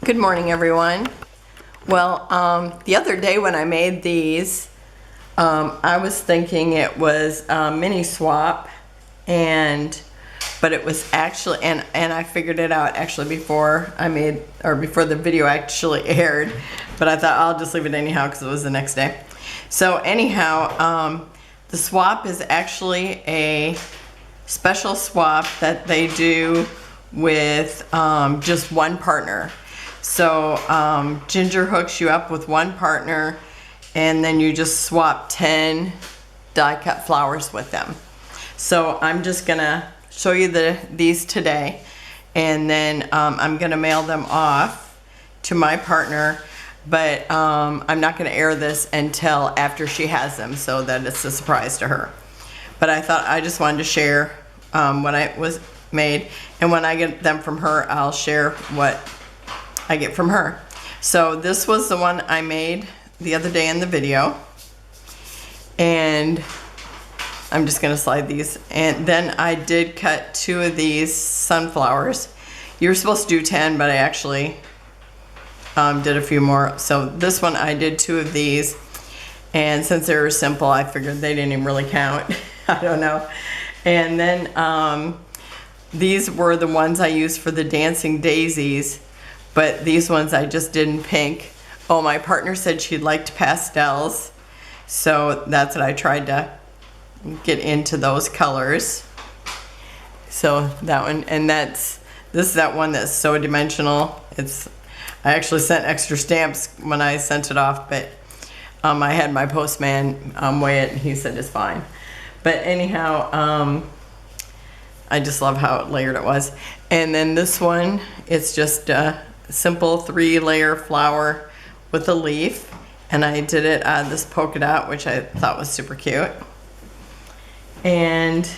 Good morning, everyone. Well, the other day when I made these, I was thinking it was a mini swap, but it was actually, and I figured it out actually before before the video actually aired, but I thought I'll just leave it anyhow because it was the next day. So anyhow, the swap is actually a special swap that they do with just one partner. So Ginger hooks you up with one partner, and then you just swap 10 die cut flowers with them. So I'm just gonna show you these today, and then I'm gonna mail them off to my partner, but I'm not gonna air this until after she has them so that it's a surprise to her. But I thought I just wanted to share what I was made, and when I get them from her, I'll share what I get from her. So this was the one I made the other day in the video, and I'm just gonna slide these, and then I did cut 2 of these sunflowers. You were supposed to do 10, but I actually did a few more. So this one I did 2 of these, and since they were simple, I figured they didn't even really count. I don't know. And then these were the ones I used for the dancing daisies, but these ones I just did in pink. Oh, my partner said she'd liked pastels, so that's what I tried to get into, those colors. So that one, and this is that one that's so dimensional. I actually sent extra stamps when I sent it off, but I had my postman weigh it, and he said it's fine. But anyhow, I just love how layered it was. And then this one, it's just a simple 3-layer flower with a leaf, and I did it out of this polka dot, which I thought was super cute. And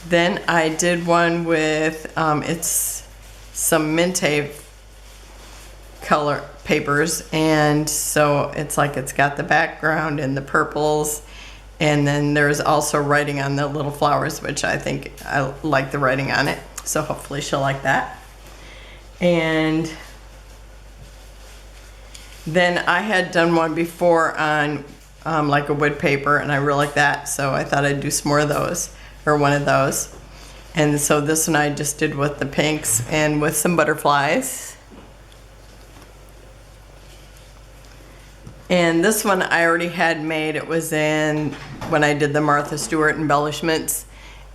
then I did one with it's some Minte color papers, and so it's got the background and the purples, and then there's also writing on the little flowers, which I think I like the writing on it, so hopefully she'll like that. And then I had done one before on like a wood paper, and I really like that, so I thought I'd do some more of those, or one of those. And so this one I just did with the pinks and with some butterflies. And this one I already had made. It was in when I did the Martha Stewart embellishments,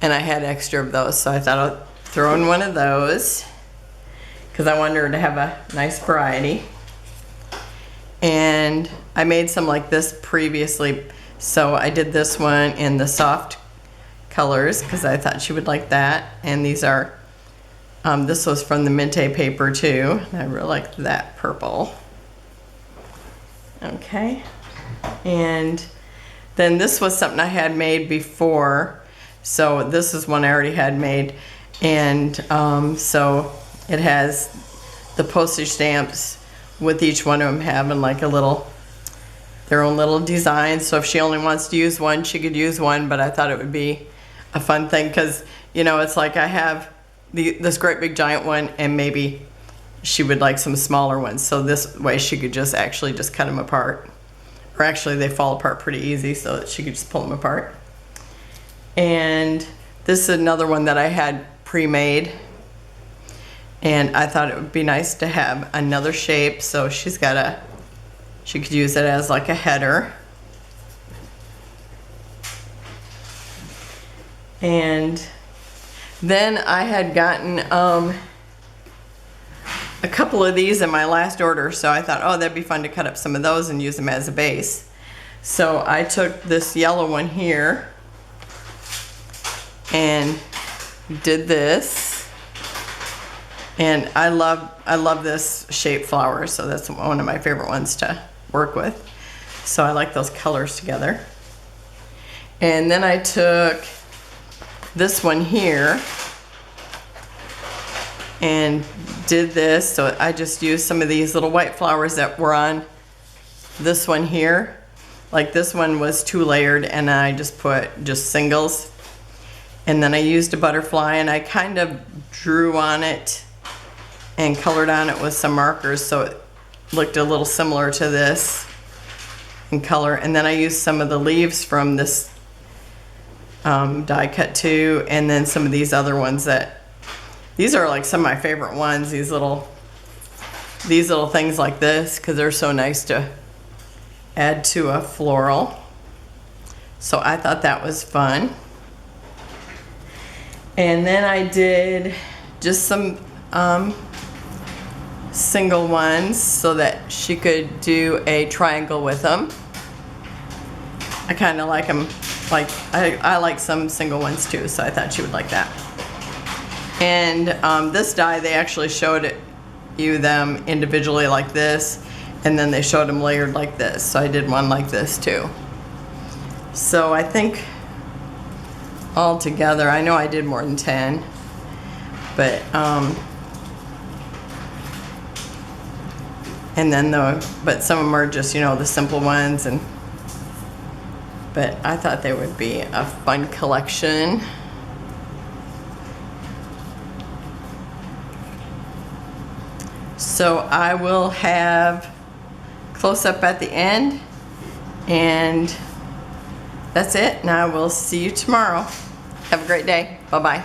and I had extra of those, so I thought I'd throw in one of those because I wanted her to have a nice variety. And I made some like this previously, so I did this one in the soft colors because I thought she would like that. And these are, this was from the Minte paper too. I really liked that purple. Okay, and then this was something I had made before, so this is one I already had made, and so it has the postage stamps with each one of them having like their own little design. So if she only wants to use one, she could use one, but I thought it would be a fun thing because, you know, it's like I have this great big giant one, and maybe she would like some smaller ones, so this way she could just cut them apart, or actually they fall apart pretty easy, so that she could just pull them apart. And this is another one that I had pre-made, and I thought it would be nice to have another shape, so she could use it as like a header. And then I had gotten a couple of these in my last order, so I thought, oh, that'd be fun to cut up some of those and use them as a base. So I took this yellow one here and did this, and I love this shape flower, so that's one of my favorite ones to work with. So I like those colors together. And then I took this one here and did this, so I just used some of these little white flowers that were on this one here. Like this one was 2-layered, and I just put singles, and then I used a butterfly, and I kind of drew on it and colored on it with some markers so it looked a little similar to this in color. And then I used some of the leaves from this die cut too, and then some of these other ones these are like some of my favorite ones, these little things like this, because they're so nice to add to a floral. So I thought that was fun. And then I did just some single ones so that she could do a triangle with them. I kind of like them, like I like some single ones too, so I thought she would like that. And this die, they actually showed them individually like this, and then they showed them layered like this, so I did one like this too. So I think all together, I know I did more than 10, but and then but some of them are just, you know, the simple ones, but I thought they would be a fun collection. So I will have close up at the end, and that's it. And I will see you tomorrow. Have a great day. Bye-bye.